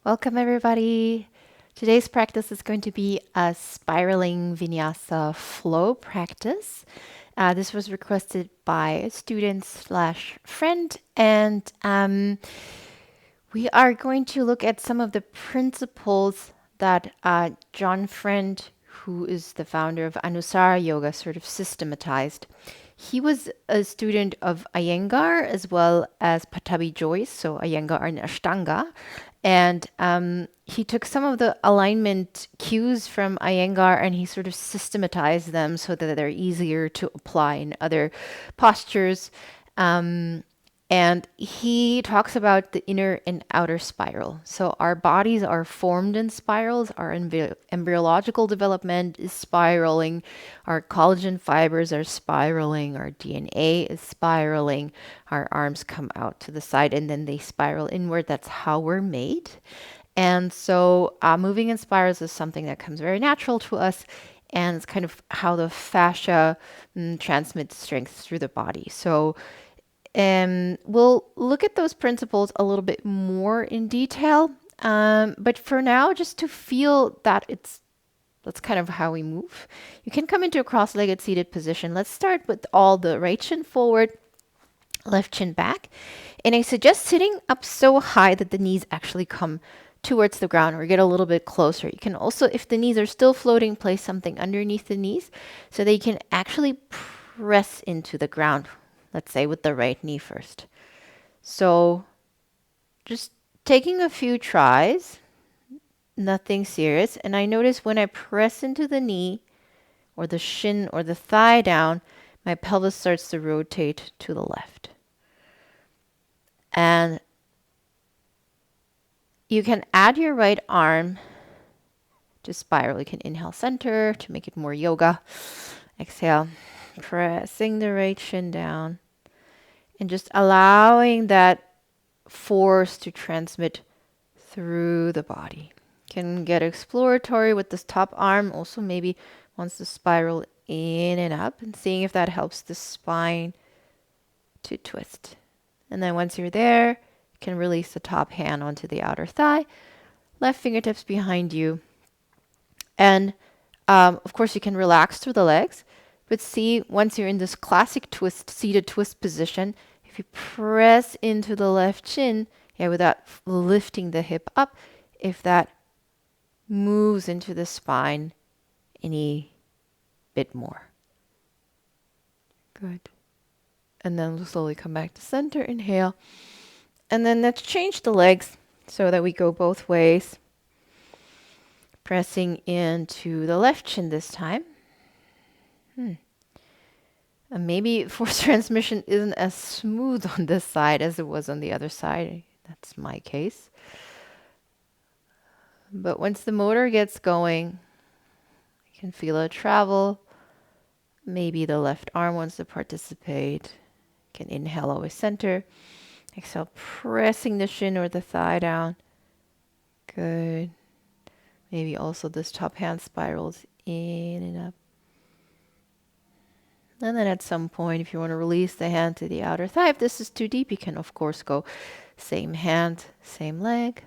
Welcome, everybody. Today's practice is going to be a spiraling vinyasa flow practice. This was requested by a student slash friend, and we are going to look at some of the principles that John Friend, who is the founder of Anusara Yoga, sort of systematized. He was a student of Iyengar as well as Patabi Joyce, so Iyengar and Ashtanga. And he took some of the alignment cues from Iyengar and he sort of systematized them so that they're easier to apply in other postures. Um, and he talks about the inner and outer spiral. So our bodies are formed in spirals. Our embryological development is spiraling. Our collagen fibers are spiraling. Our DNA is spiraling. Our arms come out to the side and then they spiral inward. That's how we're made. And so moving in spirals is something that comes very natural to us. And it's kind of how the fascia transmits strength through the body. So we'll look at those principles a little bit more in detail. But for now, just to feel that that's kind of how we move. You can come into a cross-legged seated position. Let's start with all the right shin forward, left shin back. And I suggest sitting up so high that the knees actually come towards the ground or get a little bit closer. You can also, if the knees are still floating, place something underneath the knees so that you can actually press into the ground. Let's say with the right knee first. So just taking a few tries, nothing serious. And I notice when I press into the knee or the shin or the thigh down, my pelvis starts to rotate to the left. And you can add your right arm to spiral. You can inhale center to make it more yoga. Exhale, pressing the right shin down and just allowing that force to transmit through the body. Can get exploratory with this top arm. Also maybe wants to spiral in and up and seeing if that helps the spine to twist. And then once you're there, you can release the top hand onto the outer thigh, left fingertips behind you. And of course, you can relax through the legs, but see once you're in this classic twist, seated twist position, if you press into the left shin, without lifting the hip up, if that moves into the spine any bit more. Good. And then we'll slowly come back to center, inhale. And then let's change the legs so that we go both ways. Pressing into the left shin this time. And maybe force transmission isn't as smooth on this side as it was on the other side. That's my case. But once the motor gets going, you can feel it travel. Maybe the left arm wants to participate. You can inhale, always center. Exhale, pressing the shin or the thigh down. Good. Maybe also this top hand spirals in and up. And then at some point, if you want to release the hand to the outer thigh, if this is too deep, you can of course go same hand, same leg,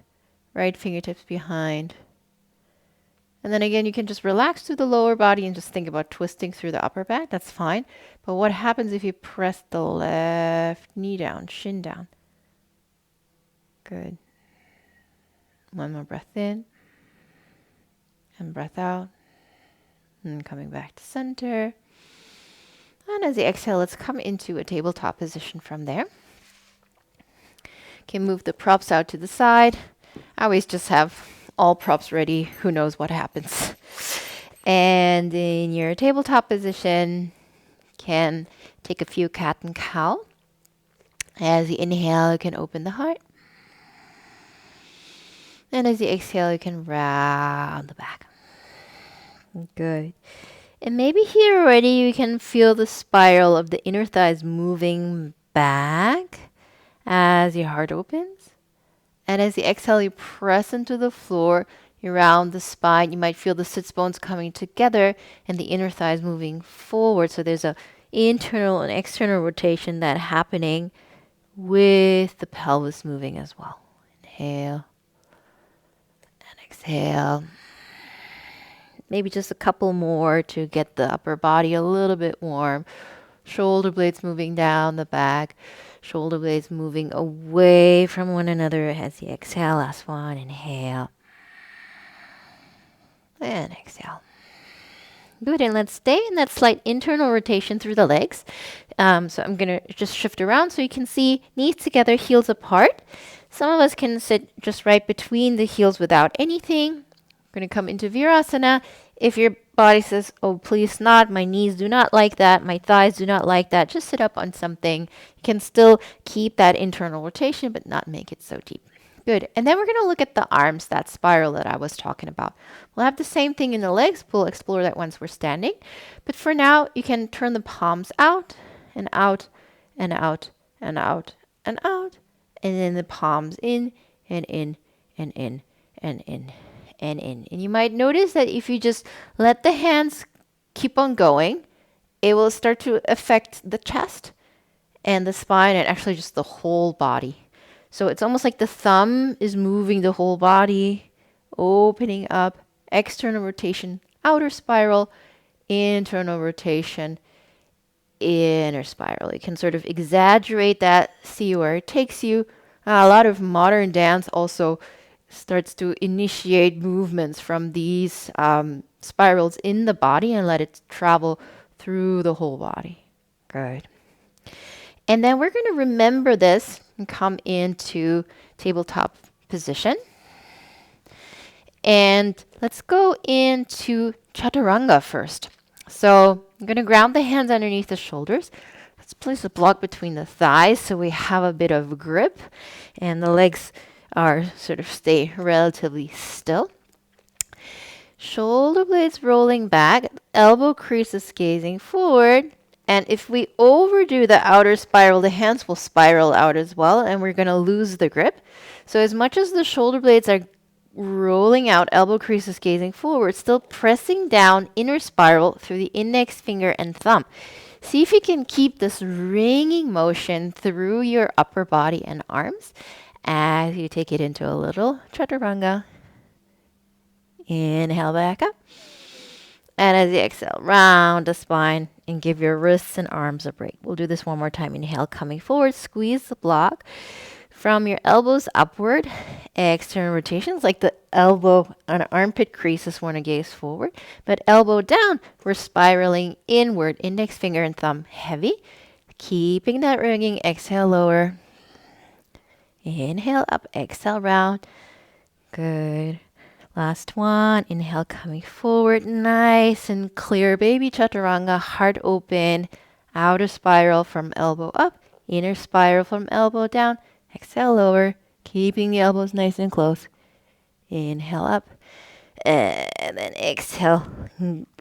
right fingertips behind. And then again, you can just relax through the lower body and just think about twisting through the upper back. That's fine. But what happens if you press the left knee down, shin down? Good. One more breath in and breath out. And coming back to center. And as you exhale, let's come into a tabletop position from there. Can move the props out to the side. I always just have all props ready. Who knows what happens. And in your tabletop position, can take a few cat and cow. As you inhale, you can open the heart. And as you exhale, you can round the back. Good. And maybe here already you can feel the spiral of the inner thighs moving back as your heart opens. And as you exhale, you press into the floor, you round the spine. You might feel the sits bones coming together and the inner thighs moving forward. So there's a internal and external rotation that happening with the pelvis moving as well. Inhale. exhale. Maybe just a couple more to get the upper body a little bit warm. Shoulder blades moving down the back. Shoulder blades moving away from one another as you exhale. Last one. Inhale. And exhale. Good, and let's stay in that slight internal rotation through the legs. So I'm going to just shift around so you can see knees together, heels apart. Some of us can sit just right between the heels without anything. We're going to come into Virasana. If your body says, oh, please not, my knees do not like that, my thighs do not like that, just sit up on something. You can still keep that internal rotation, but not make it so deep. Good. And then we're going to look at the arms, that spiral that I was talking about. We'll have the same thing in the legs. We'll explore that once we're standing. But for now, you can turn the palms out and out and out and out and out. And then the palms in and in and in and in and in. And you might notice that if you just let the hands keep on going, it will start to affect the chest and the spine and actually just the whole body. So it's almost like the thumb is moving the whole body, opening up, external rotation, outer spiral, internal rotation, inner spiral. You can sort of exaggerate that, see where it takes you. A lot of modern dance also starts to initiate movements from these spirals in the body and let it travel through the whole body. Good. And then we're going to remember this and come into tabletop position. And let's go into chaturanga first. So I'm going to ground the hands underneath the shoulders. Let's place a block between the thighs so we have a bit of grip and the legs are sort of stay relatively still. Shoulder blades rolling back, elbow creases gazing forward. And if we overdo the outer spiral, the hands will spiral out as well, and we're going to lose the grip. So as much as the shoulder blades are rolling out, elbow creases gazing forward, still pressing down inner spiral through the index finger and thumb. See if you can keep this ringing motion through your upper body and arms as you take it into a little chaturanga. Inhale back up. And as you exhale, round the spine and give your wrists and arms a break. We'll do this one more time. Inhale, coming forward, squeeze the block from your elbows upward. External rotations like the elbow and armpit creases want to gaze forward. But elbow down, we're spiraling inward, index finger and thumb heavy. Keeping that ringing, exhale lower. Inhale up, exhale round. Good. Last one. Inhale, coming forward. Nice and clear. Baby chaturanga. Heart open. Outer spiral from elbow up. Inner spiral from elbow down. Exhale lower. Keeping the elbows nice and close. Inhale up. And then exhale.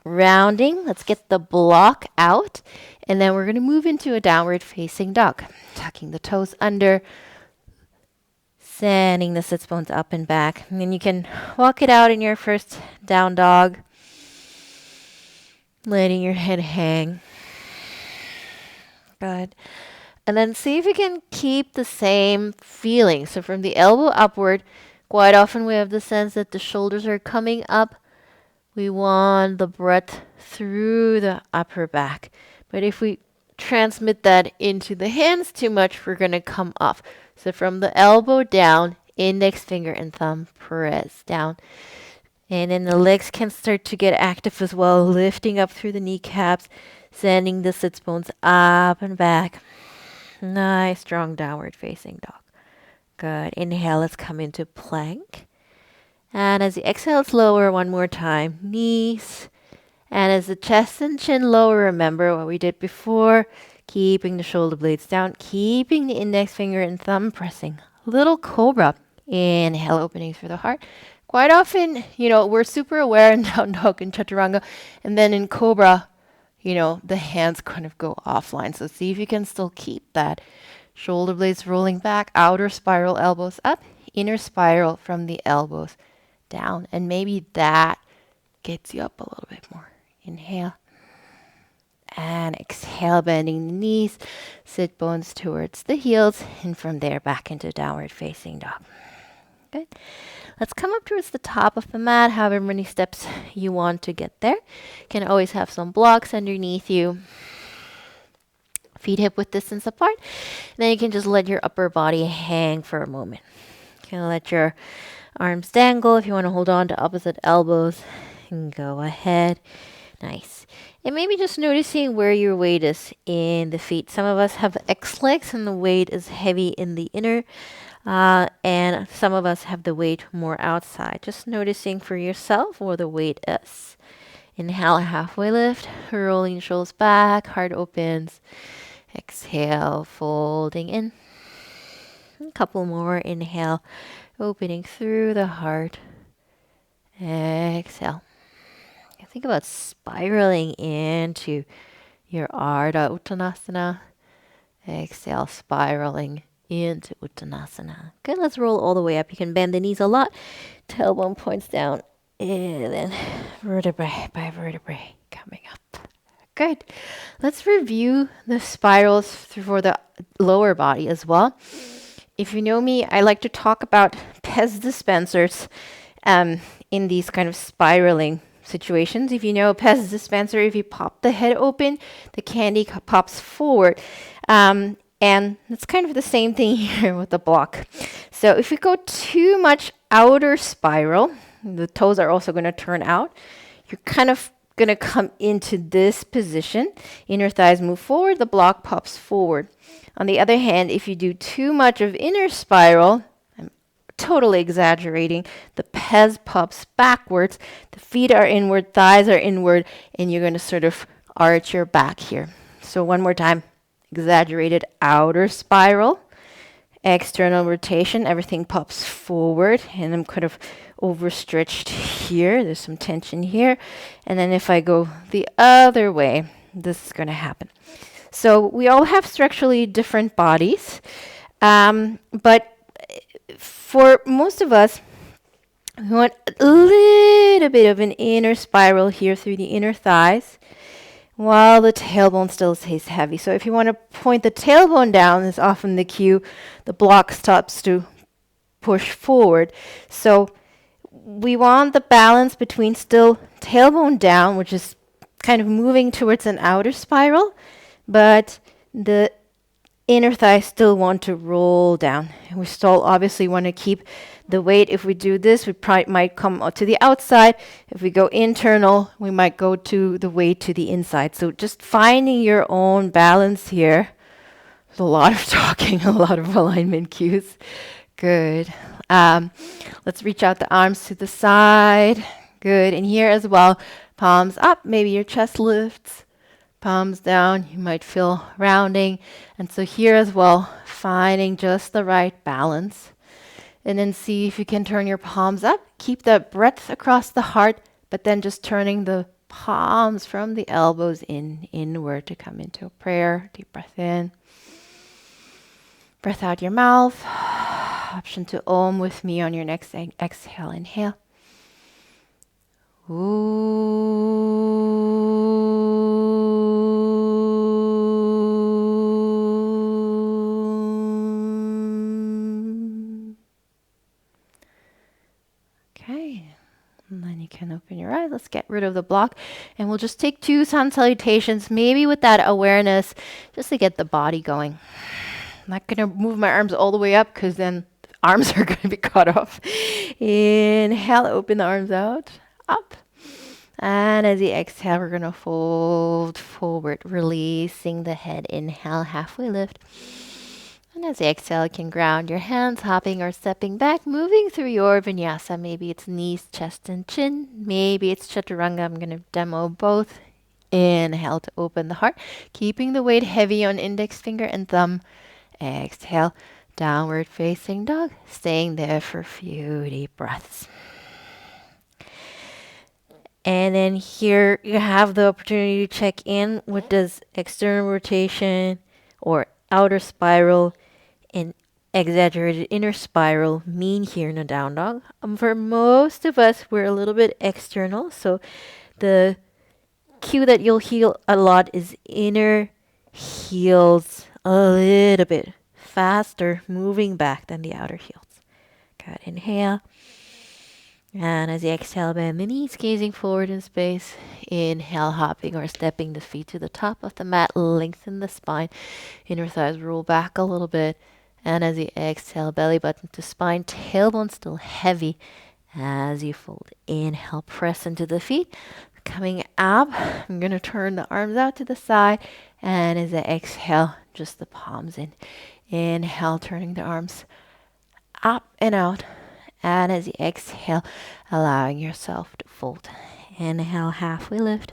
Rounding. Let's get the block out. And then we're going to move into a downward facing dog. Tucking the toes under. Sending the sits bones up and back. And then you can walk it out in your first down dog. Letting your head hang. Good. And then see if you can keep the same feeling. So from the elbow upward, quite often we have the sense that the shoulders are coming up. We want the breath through the upper back. But if we transmit that into the hands too much, we're going to come off. So from the elbow down, index finger and thumb press down. And then the legs can start to get active as well, lifting up through the kneecaps, sending the sits bones up and back. Nice, strong downward facing dog. Good. Inhale, let's come into plank. And as you exhale, it's lower one more time. Knees. And as the chest and chin lower, remember what we did before. Keeping the shoulder blades down, keeping the index finger and thumb pressing. Little cobra. Inhale, opening through the heart. Quite often, we're super aware in down dog and chaturanga. And then in cobra, the hands kind of go offline. So see if you can still keep that. Shoulder blades rolling back, outer spiral, elbows up, inner spiral from the elbows down. And maybe that gets you up a little bit more. Inhale. And exhale, bending the knees, sit bones towards the heels, and from there back into downward facing dog. Good. Let's come up towards the top of the mat, however many steps you want to get there. You can always have some blocks underneath you. Feet hip width distance apart. Then you can just let your upper body hang for a moment. You can let your arms dangle. If you want to hold on to opposite elbows, and go ahead. Nice. And maybe just noticing where your weight is in the feet. Some of us have X legs and the weight is heavy in the inner. And some of us have the weight more outside. Just noticing for yourself where the weight is. Inhale, halfway lift, rolling shoulders back, heart opens. Exhale, folding in. A couple more. Inhale, opening through the heart. Exhale. Think about spiraling into your Ardha Uttanasana. Exhale, spiraling into Uttanasana. Good, let's roll all the way up. You can bend the knees a lot. Tailbone points down. And then vertebrae by vertebrae coming up. Good. Let's review the spirals for the lower body as well. If you know me, I like to talk about Pez dispensers in these kind of spiraling situations. If you know a Pez dispenser, if you pop the head open, the candy pops forward. And it's kind of the same thing here with the block. So if you go too much outer spiral, the toes are also going to turn out. You're kind of going to come into this position. Inner thighs move forward, the block pops forward. On the other hand, if you do too much of inner spiral, I'm totally exaggerating, the Pez pops backwards, the feet are inward, thighs are inward, and you're going to sort of arch your back here. So one more time, exaggerated outer spiral, external rotation, everything pops forward, and I'm kind of overstretched here. There's some tension here. And then if I go the other way, this is going to happen. So we all have structurally different bodies, but for most of us, we want a little bit of an inner spiral here through the inner thighs, while the tailbone still stays heavy. So if you want to point the tailbone down, is often the cue. The block stops to push forward. So we want the balance between still tailbone down, which is kind of moving towards an outer spiral, but the inner thighs still want to roll down. And we still obviously want to keep the weight. If we do this, we might come to the outside. If we go internal, we might go to the weight to the inside. So just finding your own balance here. There's a lot of talking, a lot of alignment cues. Good. Let's reach out the arms to the side. Good. And here as well, palms up. Maybe your chest lifts. Palms down. You might feel rounding. And so here as well, finding just the right balance. And then see if you can turn your palms up. Keep that breadth across the heart, but then just turning the palms from the elbows inward to come into a prayer. Deep breath in. Breath out your mouth. Option to Om with me on your next exhale. Inhale. Okay. And then you can open your eyes. Let's get rid of the block. And we'll just take 2 sun salutations, maybe with that awareness, just to get the body going. I'm not going to move my arms all the way up because then arms are going to be cut off. Inhale, open the arms out, up. And as you exhale, we're going to fold forward, releasing the head. Inhale, halfway lift. And as you exhale, you can ground your hands, hopping or stepping back, moving through your vinyasa. Maybe it's knees, chest, and chin. Maybe it's chaturanga. I'm going to demo both. Inhale to open the heart, keeping the weight heavy on index finger and thumb. Exhale, downward facing dog, staying there for a few deep breaths. And then here you have the opportunity to check in. What does external rotation or outer spiral and exaggerated inner spiral mean here in a down dog? For most of us, we're a little bit external. So the cue that you'll heal a lot is inner heels a little bit faster moving back than the outer heels. Good. Inhale. And as you exhale, bend the knees, gazing forward in space. Inhale, hopping or stepping the feet to the top of the mat. Lengthen the spine. Inner thighs roll back a little bit. And as you exhale, belly button to spine, tailbone still heavy. As you fold, inhale, press into the feet. Coming up, I'm going to turn the arms out to the side. And as I exhale, just the palms in. Inhale, turning the arms up and out. And as you exhale, allowing yourself to fold. Inhale, halfway lift.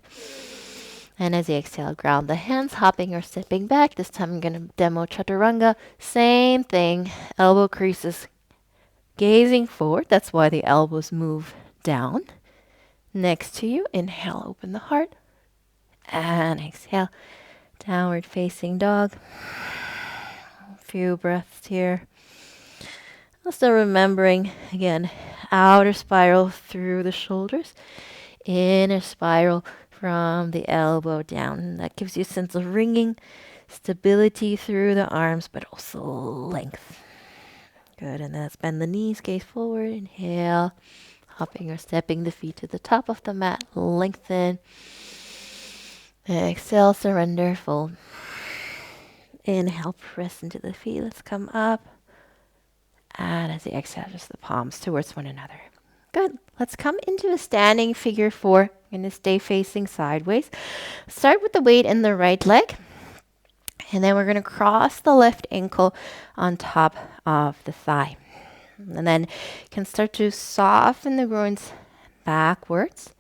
And as you exhale, ground the hands, hopping or stepping back. This time I'm going to demo chaturanga. Same thing, elbow creases gazing forward. That's why the elbows move down. Next to you, inhale, open the heart. And exhale, downward facing dog. A few breaths here. Also remembering, again, outer spiral through the shoulders, inner spiral from the elbow down. That gives you a sense of ringing, stability through the arms, but also length. Good, and then let's bend the knees, gaze forward, inhale, hopping or stepping the feet to the top of the mat, lengthen. Exhale, surrender, fold. Inhale, press into the feet, let's come up. And as you exhale, just the palms towards one another. Good. Let's come into a standing figure 4. I'm going to stay facing sideways. Start with the weight in the right leg. And then we're going to cross the left ankle on top of the thigh. And then you can start to soften the groins backwards.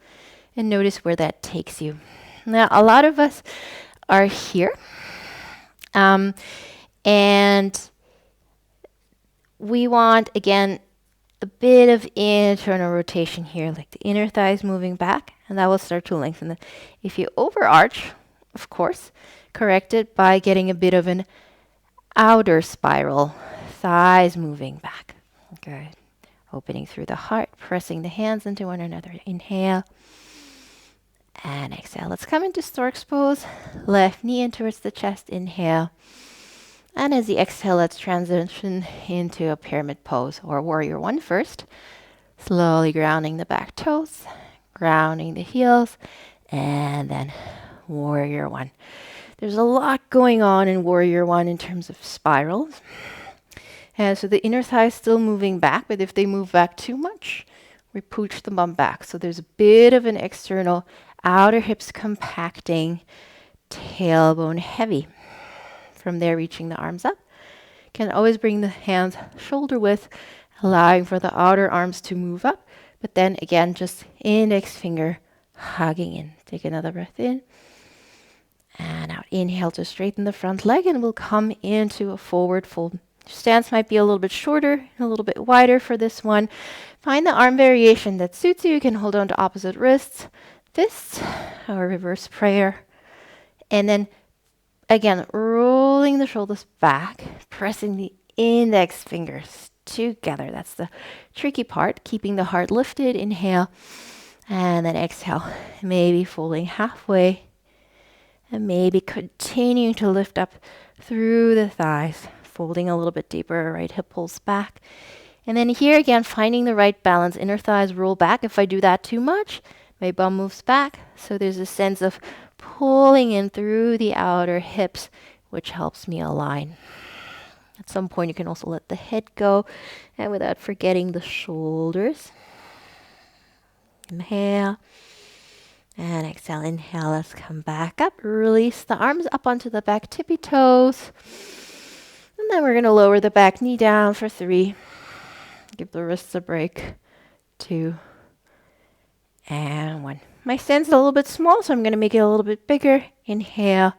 And notice where that takes you. Now, a lot of us are here. And we want, again, a bit of internal rotation here, like the inner thighs moving back, and that will start to lengthen. If you overarch, of course, correct it by getting a bit of an outer spiral, thighs moving back. Good. Opening through the heart, pressing the hands into one another. Inhale and exhale. Let's come into stork's pose. Left knee in towards the chest. Inhale. And as you exhale, let's transition into a pyramid pose or warrior 1 first. Slowly grounding the back toes, grounding the heels, and then warrior 1. There's a lot going on in warrior 1 in terms of spirals. And so the inner thigh is still moving back, but if they move back too much, we pooch the bum back. So there's a bit of an external outer hips compacting, tailbone heavy. From there, reaching the arms up. Can always bring the hands shoulder width, allowing for the outer arms to move up. But then again, just index finger hugging in. Take another breath in. And out. Inhale to straighten the front leg, and we'll come into a forward fold. Stance might be a little bit shorter, a little bit wider for this one. Find the arm variation that suits you. You can hold on to opposite wrists, fists, or reverse prayer. And then again, rolling the shoulders back, pressing the index fingers together. That's the tricky part, keeping the heart lifted. Inhale, and then exhale. Maybe folding halfway, and maybe continuing to lift up through the thighs, folding a little bit deeper. Right hip pulls back. And then here again, finding the right balance. Inner thighs roll back. If I do that too much, my bum moves back. So there's a sense of pulling in through the outer hips, which helps me align. At some point, you can also let the head go, and without forgetting the shoulders. Inhale, and exhale. Inhale, let's come back up. Release the arms up onto the back tippy toes. And then we're going to lower the back knee down for 3. Give the wrists a break. 2, and 1. My stance is a little bit small, so I'm going to make it a little bit bigger. Inhale.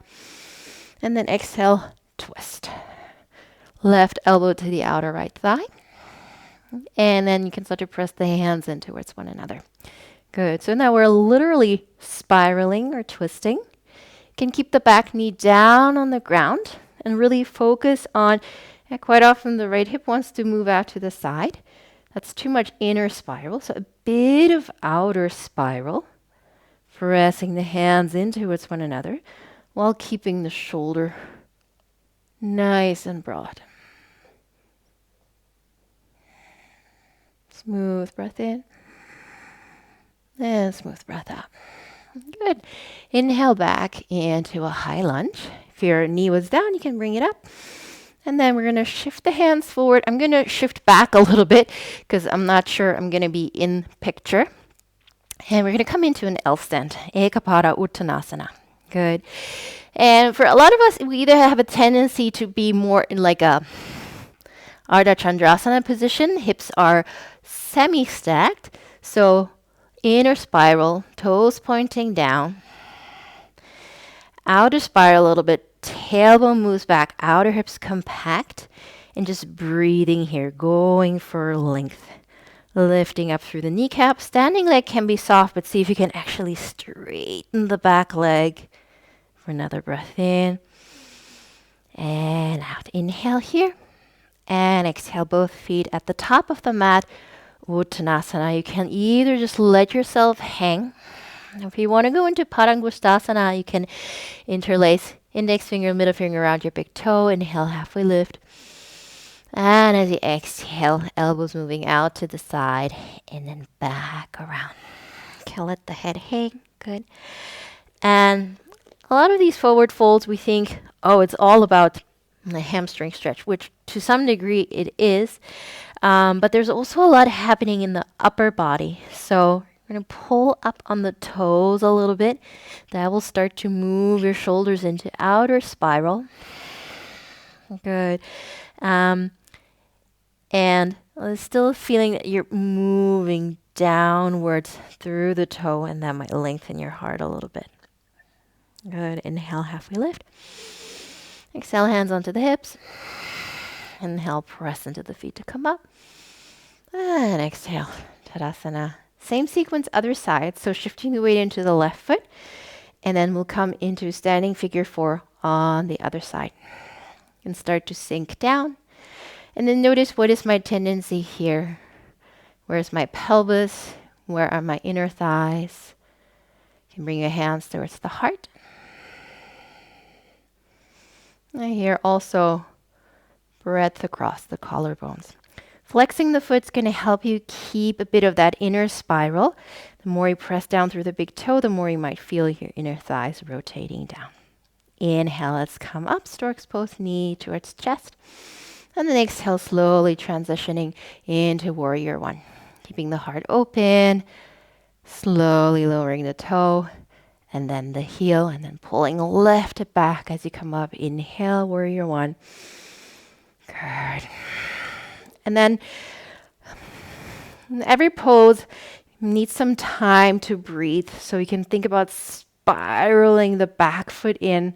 And then exhale, twist. Left elbow to the outer right thigh. And then you can start to press the hands in towards one another. Good. So now we're literally spiraling or twisting. You can keep the back knee down on the ground and really focus on, quite often the right hip wants to move out to the side. That's too much inner spiral. So a bit of outer spiral. Pressing the hands in towards one another while keeping the shoulder nice and broad. Smooth breath in. And smooth breath out. Good. Inhale back into a high lunge. If your knee was down, you can bring it up. And then we're going to shift the hands forward. I'm going to shift back a little bit because I'm not sure I'm going to be in picture. And we're going to come into an L stand. Ekapada Uttanasana. Good. And for a lot of us, we either have a tendency to be more in like a Ardha Chandrasana position. Hips are semi-stacked. So inner spiral, toes pointing down. Outer spiral a little bit. Tailbone moves back. Outer hips compact. And just breathing here. Going for length. Lifting up through the kneecap. Standing leg can be soft, but see if you can actually straighten the back leg. For another breath in. And out. Inhale here. And exhale, both feet at the top of the mat. Uttanasana. You can either just let yourself hang. If you want to go into Padangusthasana, you can interlace index finger, middle finger around your big toe. Inhale, halfway lift. And as you exhale, elbows moving out to the side and then back around. Okay, let the head hang. Good. And a lot of these forward folds, we think, oh, it's all about the hamstring stretch, which to some degree it is. But there's also a lot happening in the upper body. So we're going to pull up on the toes a little bit. That will start to move your shoulders into outer spiral. Good. And still feeling that you're moving downwards through the toe, and that might lengthen your heart a little bit. Good. Inhale, halfway lift. Exhale, hands onto the hips. Inhale, press into the feet to come up. And exhale, Tadasana. Same sequence, other side. So shifting the weight into the left foot. And then we'll come into standing figure 4 on the other side. And start to sink down. And then notice, what is my tendency here? Where's my pelvis? Where are my inner thighs? You can bring your hands towards the heart. And here also, breadth across the collarbones. Flexing the foot's going to help you keep a bit of that inner spiral. The more you press down through the big toe, the more you might feel your inner thighs rotating down. Inhale, let's come up, stork's pose, knee towards chest. And then exhale, slowly transitioning into warrior 1. Keeping the heart open, slowly lowering the toe, and then the heel, and then pulling left to back as you come up. Inhale, warrior 1. Good. And then every pose needs some time to breathe. So you can think about spiraling the back foot in.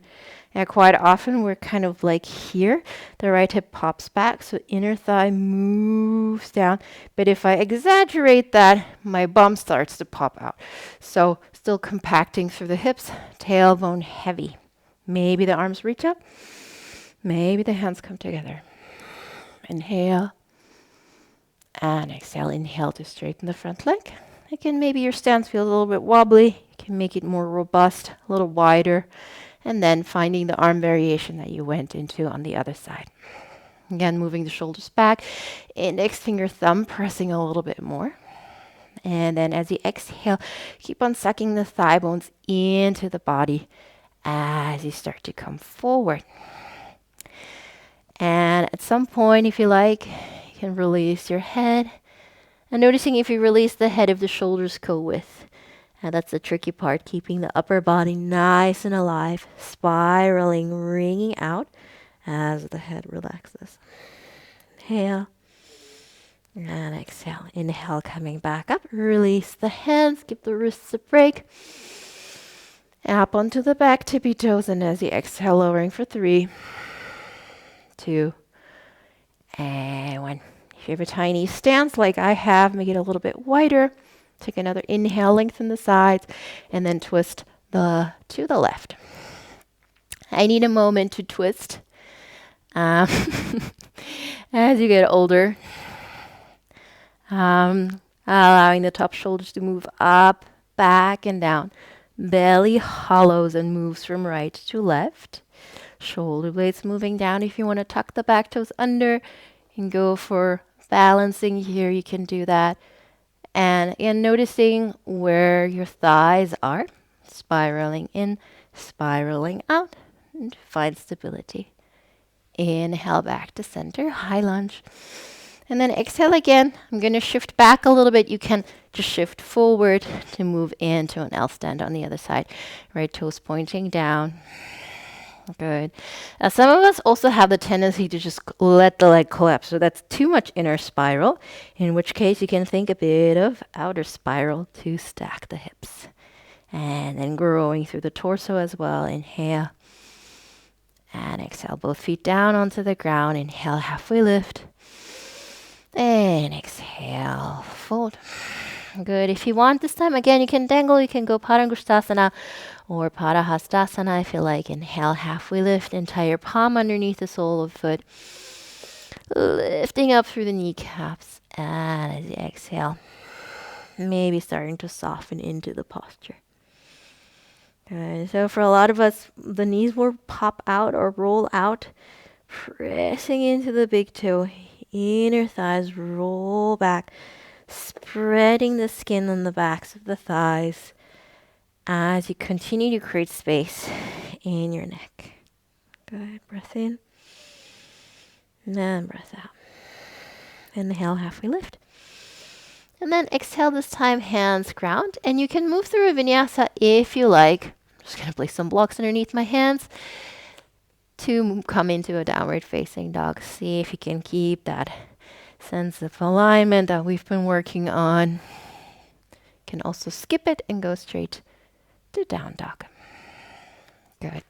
And quite often we're kind of like here. The right hip pops back, so inner thigh moves down. But if I exaggerate that, my bum starts to pop out. So still compacting through the hips, tailbone heavy. Maybe the arms reach up. Maybe the hands come together. Inhale. And exhale. Inhale to straighten the front leg. Again, maybe your stance feels a little bit wobbly. You can make it more robust, a little wider. And then finding the arm variation that you went into on the other side. Again, moving the shoulders back. Index finger, thumb pressing a little bit more. And then as you exhale, keep on sucking the thigh bones into the body as you start to come forward. And at some point, if you like, you can release your head. And noticing if you release the head, if the shoulders go with. And that's the tricky part, keeping the upper body nice and alive, spiraling, wringing out as the head relaxes. Inhale. And exhale. Inhale, coming back up. Release the hands, give the wrists a break. Up onto the back, tippy toes, and as you exhale, lowering for 3, 2, and 1. If you have a tiny stance like I have, make it a little bit wider. Take another inhale, lengthen the sides, and then twist to the left. I need a moment to twist. As you get older, allowing the top shoulders to move up, back, and down. Belly hollows and moves from right to left. Shoulder blades moving down. If you want to tuck the back toes under, and go for balancing here, you can do that. And noticing where your thighs are, spiraling in, spiraling out, and find stability. Inhale back to center, high lunge. And then exhale again. I'm going to shift back a little bit. You can just shift forward to move into an L stand on the other side. Right toes pointing down. Good. Now, some of us also have the tendency to just let the leg collapse. So that's too much inner spiral, in which case you can think a bit of outer spiral to stack the hips. And then growing through the torso as well. Inhale. And exhale. Both feet down onto the ground. Inhale, halfway lift. And exhale, fold. Good. If you want this time, again, you can dangle. You can go Padangusthasana or Padahastasana if you like. Inhale, halfway lift. Entire palm underneath the sole of the foot. Lifting up through the kneecaps. And as you exhale, maybe starting to soften into the posture. Good. So for a lot of us, the knees will pop out or roll out, pressing into the big toe. Inner thighs roll back, spreading the skin on the backs of the thighs as you continue to create space in your neck. Good. Breath in. And then breath out. Inhale, halfway lift. And then exhale this time, hands ground. And you can move through a vinyasa if you like. I'm just going to place some blocks underneath my hands to come into a downward facing dog. See if you can keep that sense of alignment that we've been working on. You can also skip it and go straight to down dog. Good.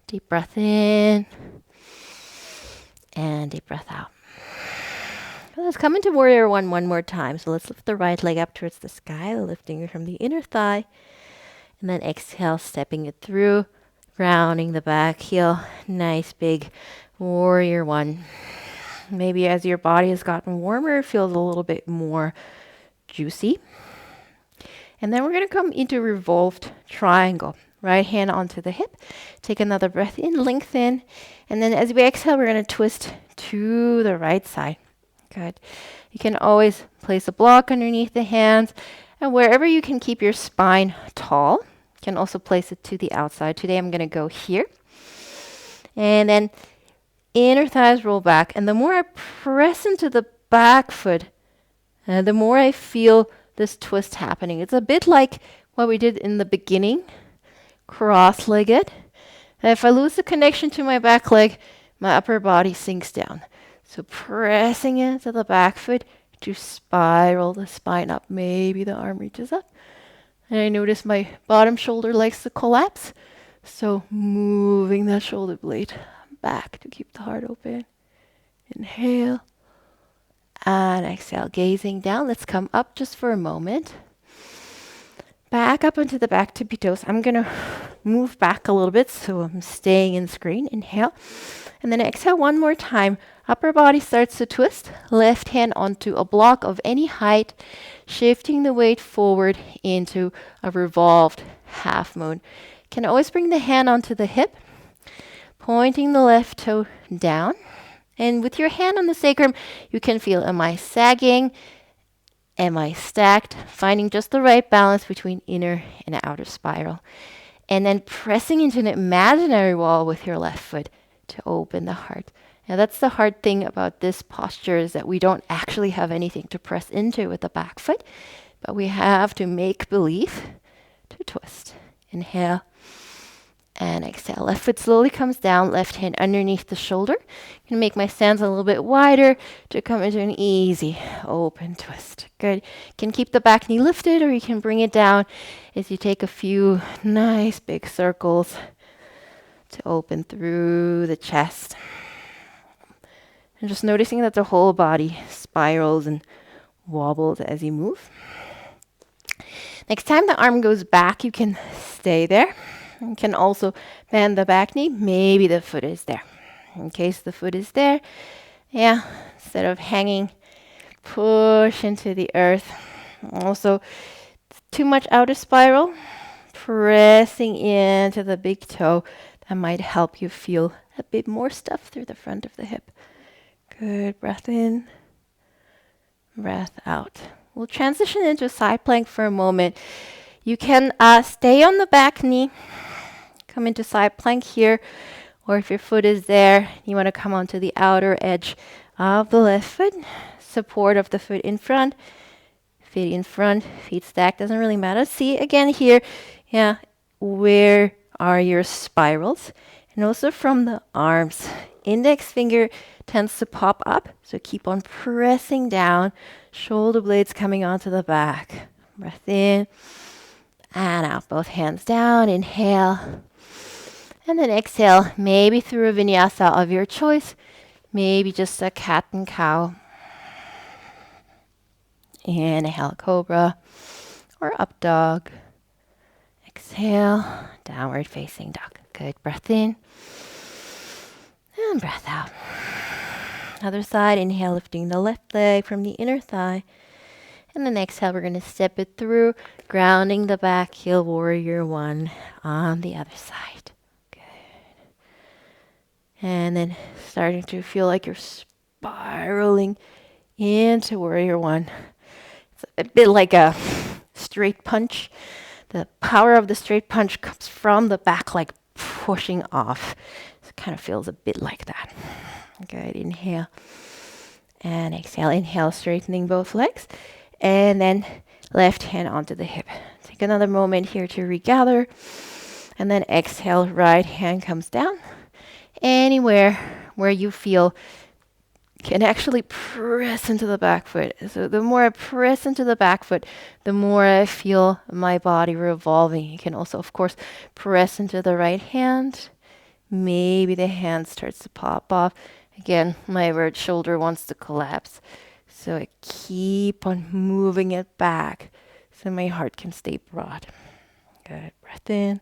Deep breath in and deep breath out. Let's come into warrior one more time. So let's lift the right leg up towards the sky, lifting it from the inner thigh. And then exhale, stepping it through. Rounding the back heel, nice big warrior one. Maybe as your body has gotten warmer, it feels a little bit more juicy. And then we're going to come into revolved triangle. Right hand onto the hip. Take another breath in, lengthen. And then as we exhale, we're going to twist to the right side. Good. You can always place a block underneath the hands. And wherever you can keep your spine tall, can also place it to the outside. Today I'm going to go here. And then inner thighs roll back. And the more I press into the back foot, the more I feel this twist happening. It's a bit like what we did in the beginning, cross-legged. And if I lose the connection to my back leg, my upper body sinks down. So pressing into the back foot to spiral the spine up. Maybe the arm reaches up. And I notice my bottom shoulder likes to collapse. So moving that shoulder blade back to keep the heart open. Inhale. And exhale. Gazing down. Let's come up just for a moment. Back up into the back tippy toes. I'm going to move back a little bit so I'm staying in screen. Inhale. And then exhale one more time. Upper body starts to twist. Left hand onto a block of any height. Shifting the weight forward into a revolved half moon. Can always bring the hand onto the hip. Pointing the left toe down. And with your hand on the sacrum, you can feel, am I sagging? Am I stacked? Finding just the right balance between inner and outer spiral. And then pressing into an imaginary wall with your left foot to open the heart. Now that's the hard thing about this posture, is that we don't actually have anything to press into with the back foot, but we have to make believe to twist. Inhale and exhale. Left foot slowly comes down, left hand underneath the shoulder. I'm going to make my stance a little bit wider to come into an easy open twist. Good. You can keep the back knee lifted, or you can bring it down as you take a few nice big circles to open through the chest. And just noticing that the whole body spirals and wobbles as you move. Next time the arm goes back, you can stay there. You can also bend the back knee. Maybe the foot is there. In case the foot is there, instead of hanging, push into the earth. Also, too much outer spiral, pressing into the big toe. That might help you feel a bit more stuff through the front of the hip. Good. Breath in breath out. We'll transition into side plank for a moment. You can stay on the back knee, come into side plank here, or if your foot is there, you want to come onto the outer edge of the left foot, support of the foot in front, feet in front, feet stacked, doesn't really matter. See again here, yeah, where are your spirals? And also from the arms, index finger tends to pop up, so keep on pressing down, shoulder blades coming onto the back. Breath in and out, both hands down, inhale. And then exhale, maybe through a vinyasa of your choice, maybe just a cat and cow. Inhale, cobra or up dog. Exhale, downward facing dog. Good, breath in and breath out. Other side, inhale, lifting the left leg from the inner thigh. And then exhale, we're going to step it through, grounding the back heel, warrior one on the other side. And then starting to feel like you're spiraling into warrior one. It's a bit like a straight punch. The power of the straight punch comes from the back, like pushing off. It kind of feels a bit like that. Good, inhale and exhale. Inhale, straightening both legs. And then left hand onto the hip. Take another moment here to regather. And then exhale, right hand comes down. Anywhere where you feel can actually press into the back foot. So the more I press into the back foot, the more I feel my body revolving. You can also, of course, press into the right hand. Maybe the hand starts to pop off. Again, my right shoulder wants to collapse. So I keep on moving it back so my heart can stay broad. Good. Breath in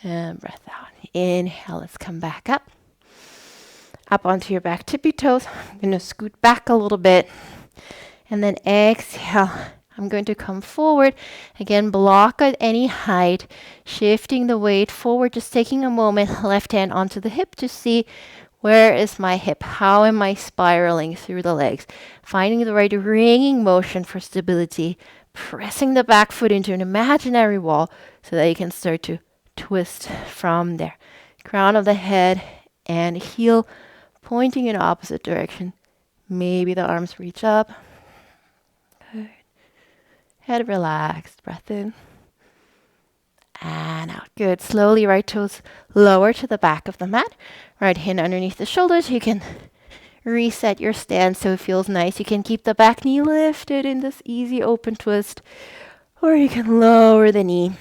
and breath out. Inhale, let's come back up. Up onto your back tippy toes. I'm going to scoot back a little bit. And then exhale. I'm going to come forward. Again, block at any height. Shifting the weight forward. Just taking a moment. Left hand onto the hip to see where is my hip. How am I spiraling through the legs? Finding the right ringing motion for stability. Pressing the back foot into an imaginary wall so that you can start to twist from there. Crown of the head and heel pointing in opposite direction. Maybe the arms reach up. Good. Head relaxed. Breath in and out. Good. Slowly right toes lower to the back of the mat. Right hand underneath the shoulders. You can reset your stance so it feels nice. You can keep the back knee lifted in this easy open twist, or you can lower the knee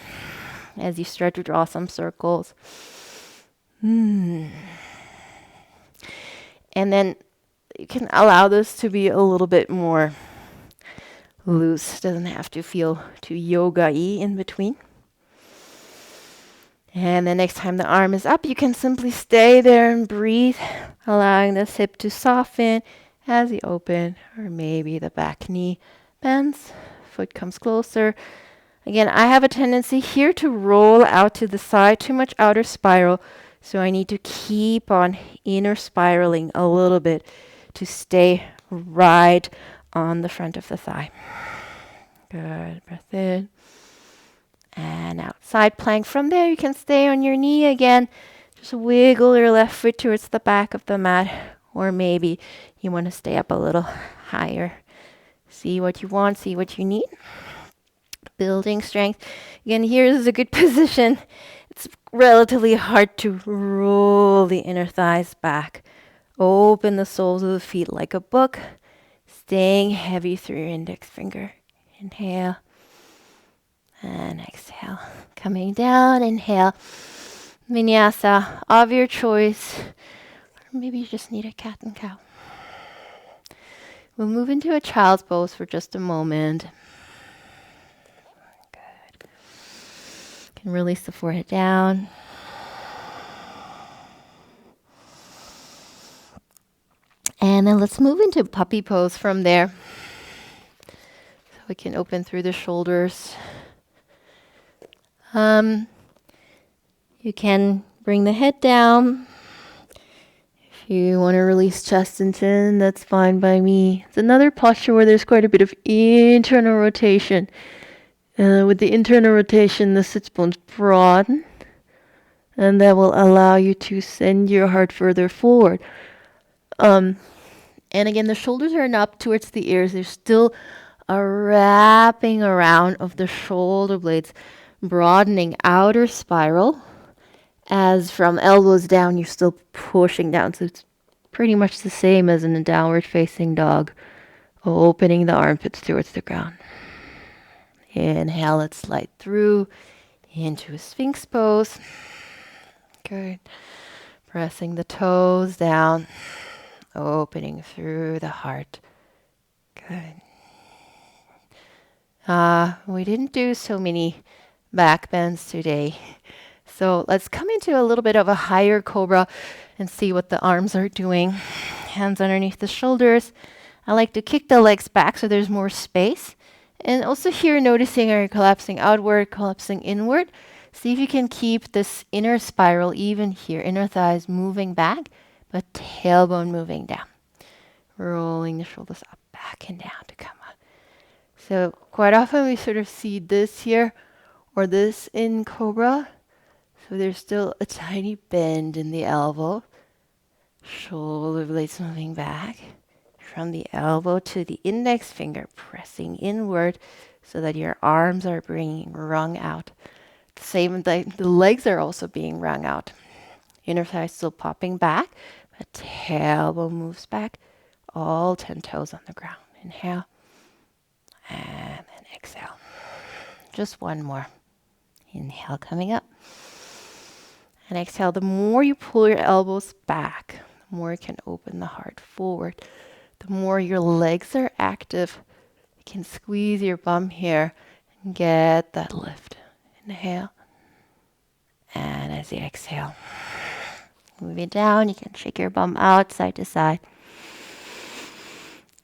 as you start to draw some circles. And then you can allow this to be a little bit more loose. Doesn't have to feel too yoga-y in between. And the next time the arm is up, you can simply stay there and breathe, allowing this hip to soften as you open, or maybe the back knee bends, foot comes closer. Again, I have a tendency here to roll out to the side, too much outer spiral, so I need to keep on inner spiraling a little bit to stay right on the front of the thigh. Good, breath in and out. Side plank. From there, you can stay on your knee again. Just wiggle your left foot towards the back of the mat, or maybe you want to stay up a little higher. See what you want, see what you need. Building strength. Again, here is a good position. It's relatively hard to roll the inner thighs back. Open the soles of the feet like a book, staying heavy through your index finger. Inhale and exhale. Coming down, inhale. Vinyasa of your choice. Or maybe you just need a cat and cow. We'll move into a child's pose for just a moment. Good. You can release the forehead down. And then let's move into puppy pose from there. So we can open through the shoulders. You can bring the head down. If You want to release chest and chin, that's fine by me. It's another posture where there's quite a bit of internal rotation. With the internal rotation, the sits bones broaden, and that will allow you to send your heart further forward. And again, the shoulders are not up towards the ears. There's still a wrapping around of the shoulder blades, broadening outer spiral. As from elbows down, you're still pushing down. So it's pretty much the same as in a downward facing dog, opening the armpits towards the ground. Inhale, let's slide through into a Sphinx pose. Good. Pressing the toes down, opening through the heart. Good. We didn't do so many back bends today. So let's come into a little bit of a higher cobra and see what the arms are doing. Hands underneath the shoulders. I like to kick the legs back so there's more space. And also here, noticing are you collapsing outward, collapsing inward. See if you can keep this inner spiral even here. Inner thighs moving back, but tailbone moving down. Rolling the shoulders up, back and down to come up. So quite often we sort of see this here or this in cobra. So there's still a tiny bend in the elbow. Shoulder blades moving back. From the elbow to the index finger, pressing inward so that your arms are being wrung out. The same, the legs are also being wrung out. Inner thigh still popping back, but tailbone moves back. All 10 toes on the ground. Inhale, and then exhale. Just one more. Inhale, coming up. And exhale, the more you pull your elbows back, the more you can open the heart forward. The more your legs are active, you can squeeze your bum here and get that lift. Inhale. And as you exhale, move it down. You can shake your bum out side to side.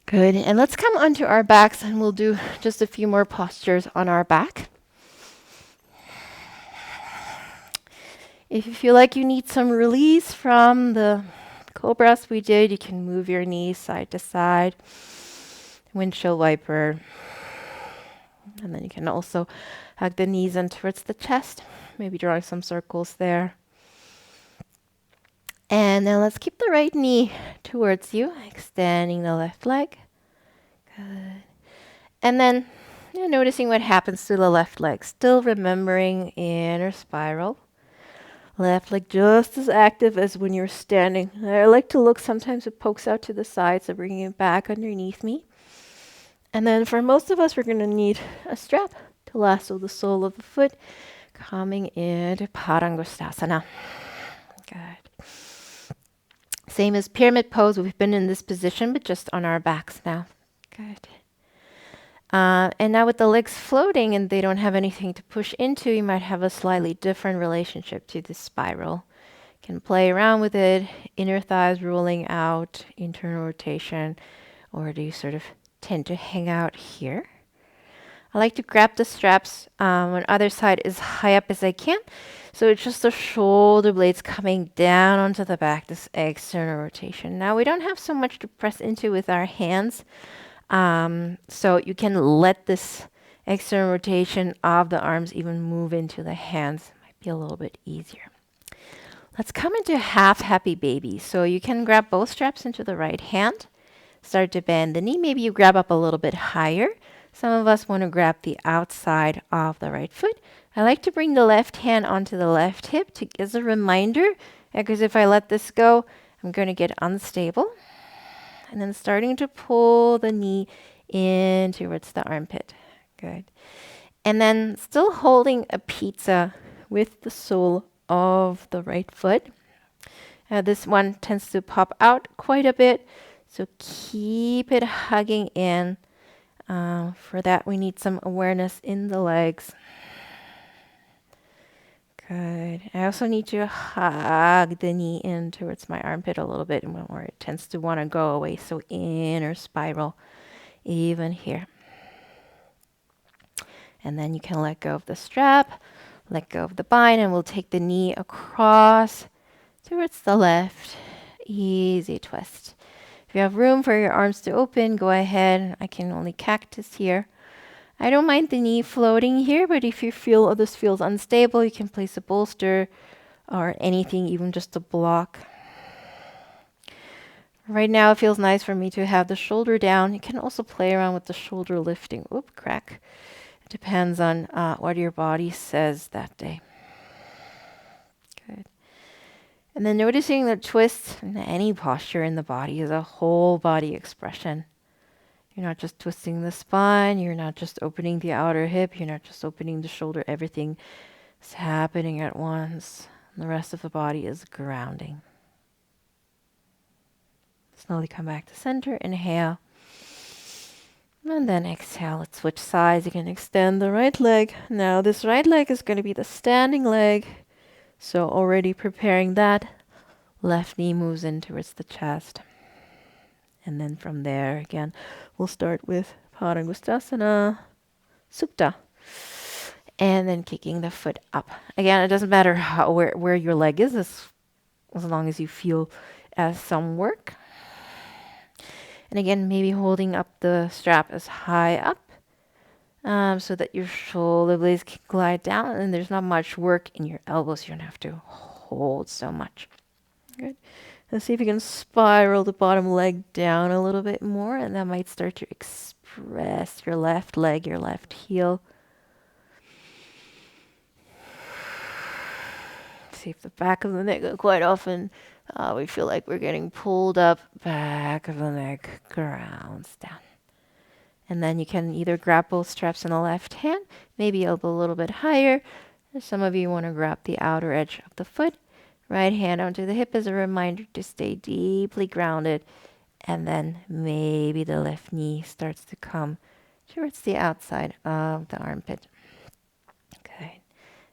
Good. And let's come onto our backs and we'll do just a few more postures on our back. If you feel like you need some release from the cobras we did, you can move your knees side to side, windshield wiper. And then you can also hug the knees in towards the chest, maybe drawing some circles there. And then let's keep the right knee towards you, extending the left leg. Good. And then noticing what happens to the left leg, still remembering inner spiral. Left leg just as active as when you're standing. I like to look, sometimes it pokes out to the side, so bringing it back underneath me. And then for most of us, we're going to need a strap to lasso the sole of the foot, coming into Padangusthasana. Good. Same as pyramid pose, we've been in this position, but just on our backs now. Good. And now with the legs floating and they don't have anything to push into, you might have a slightly different relationship to this spiral. You can play around with it, inner thighs rolling out, internal rotation, or do you sort of tend to hang out here? I like to grab the straps on other side as high up as I can. So it's just the shoulder blades coming down onto the back, this external rotation. Now we don't have so much to press into with our hands. So you can let this external rotation of the arms even move into the hands. Might be a little bit easier. Let's come into half happy baby. So you can grab both straps into the right hand. Start to bend the knee. Maybe you grab up a little bit higher. Some of us want to grab the outside of the right foot. I like to bring the left hand onto the left hip as a reminder, because if I let this go, I'm going to get unstable. And then starting to pull the knee in towards the armpit. Good. And then still holding a pizza with the sole of the right foot. This one tends to pop out quite a bit, so keep it hugging in. For that, we need some awareness in the legs. Good. I also need to hug the knee in towards my armpit a little bit where it tends to want to go away. So inner spiral, even here. And then you can let go of the strap, let go of the bind, and we'll take the knee across towards the left, Easy twist. If you have room for your arms to open, go ahead. I can only cactus here. I don't mind the knee floating here, but if you feel this feels unstable, you can place a bolster or anything, even just a block. Right now, it feels nice for me to have the shoulder down. You can also play around with the shoulder lifting. Oop, crack. It depends on what your body says that day. Good. And then noticing that twist in any posture in the body is a whole body expression. You're not just twisting the spine. You're not just opening the outer hip. You're not just opening the shoulder. Everything is happening at once. And the rest of the body is grounding. Slowly come back to center. Inhale. And then exhale. Let's switch sides. You can extend the right leg. Now this right leg is going to be the standing leg. So already preparing that. Left knee moves in towards the chest. And then from there, again, we'll start with Padangusthasana, Supta. And then kicking the foot up. Again, it doesn't matter where your leg is, as long as you feel some work. And again, maybe holding up the strap as high up so that your shoulder blades can glide down and there's not much work in your elbows. You don't have to hold so much. Good. Let's see if you can spiral the bottom leg down a little bit more, and that might start to express your left leg, your left heel. See if the back of the neck, quite often we feel like we're getting pulled up, back of the neck grounds down. And then you can either grab both straps in the left hand, maybe elbow a little bit higher. Some of you want to grab the outer edge of the foot. Right hand onto the hip as a reminder to stay deeply grounded. And then maybe the left knee starts to come towards the outside of the armpit. Good.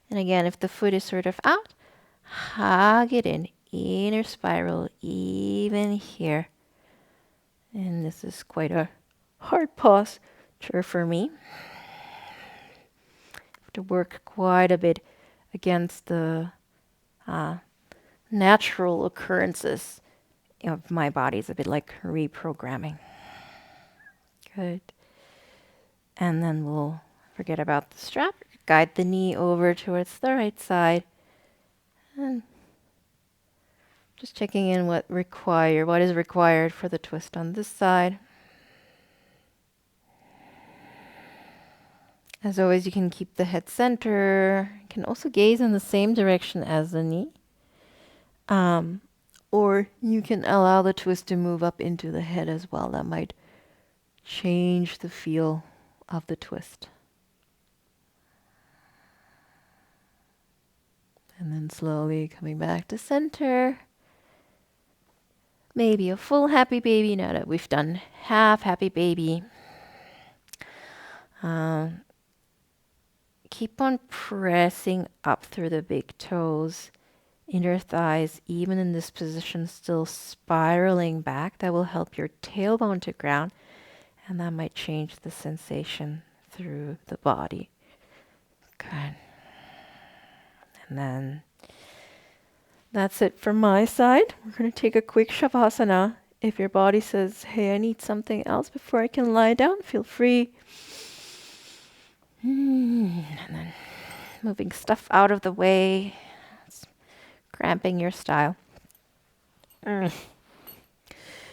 And again, if the foot is sort of out, hug it in. Inner spiral, even here. And this is quite a hard posture for me. Have to work quite a bit against the natural occurrences of my body. It's a bit like reprogramming. Good. And then we'll forget about the strap. Guide the knee over towards the right side. And just checking in what is required for the twist on this side. As always, you can keep the head center. You can also gaze in the same direction as the knee. Or you can allow the twist to move up into the head as well. That might change the feel of the twist. And then slowly coming back to center. Maybe a full happy baby now that we've done half happy baby. Keep on pressing up through the big toes, inner thighs, even in this position, still spiraling back. That will help your tailbone to ground, and that might change the sensation through the body. Good. And then that's it from my side. We're going to take a quick Shavasana. If your body says, hey, I need something else before I can lie down, feel free. And then moving stuff out of the way. It's cramping your style. And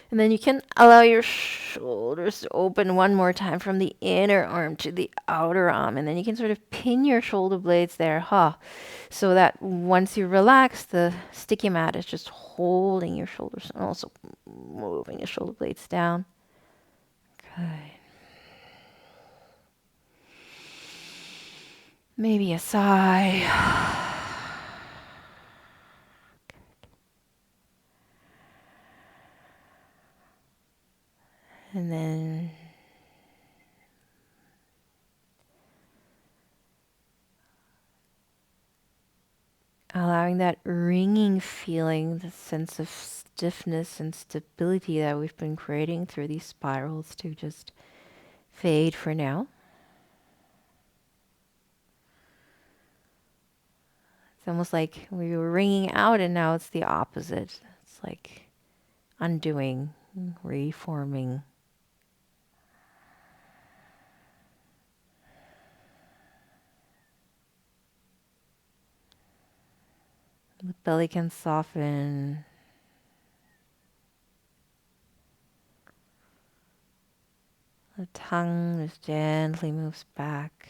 then you can allow your shoulders to open one more time from the inner arm to the outer arm. And then you can sort of pin your shoulder blades there, so that once you relax, the sticky mat is just holding your shoulders and also moving your shoulder blades down. Good. Maybe a sigh. And then allowing that ringing feeling, the sense of stiffness and stability that we've been creating through these spirals to just fade for now. It's almost like we were ringing out and now it's the opposite. It's like undoing, reforming. The belly can soften. The tongue just gently moves back.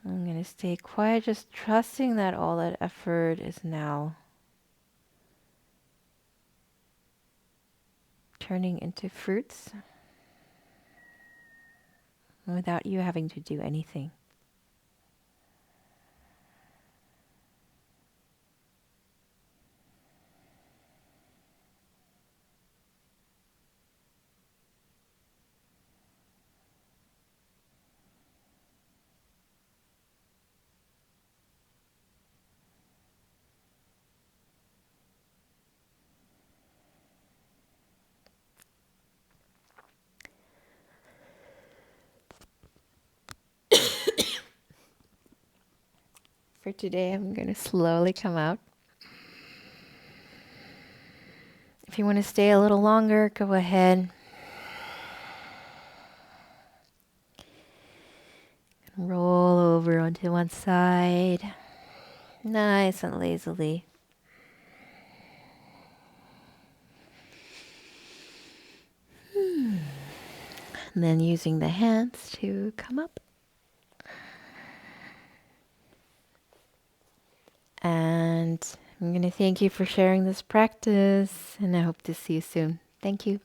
I'm going to stay quiet, just trusting that all that effort is now turning into fruits without you having to do anything. For today, I'm going to slowly come out. If you want to stay a little longer, go ahead. Roll over onto one side, nice and lazily. And then using the hands to come up. And I'm going to thank you for sharing this practice, and I hope to see you soon. Thank you.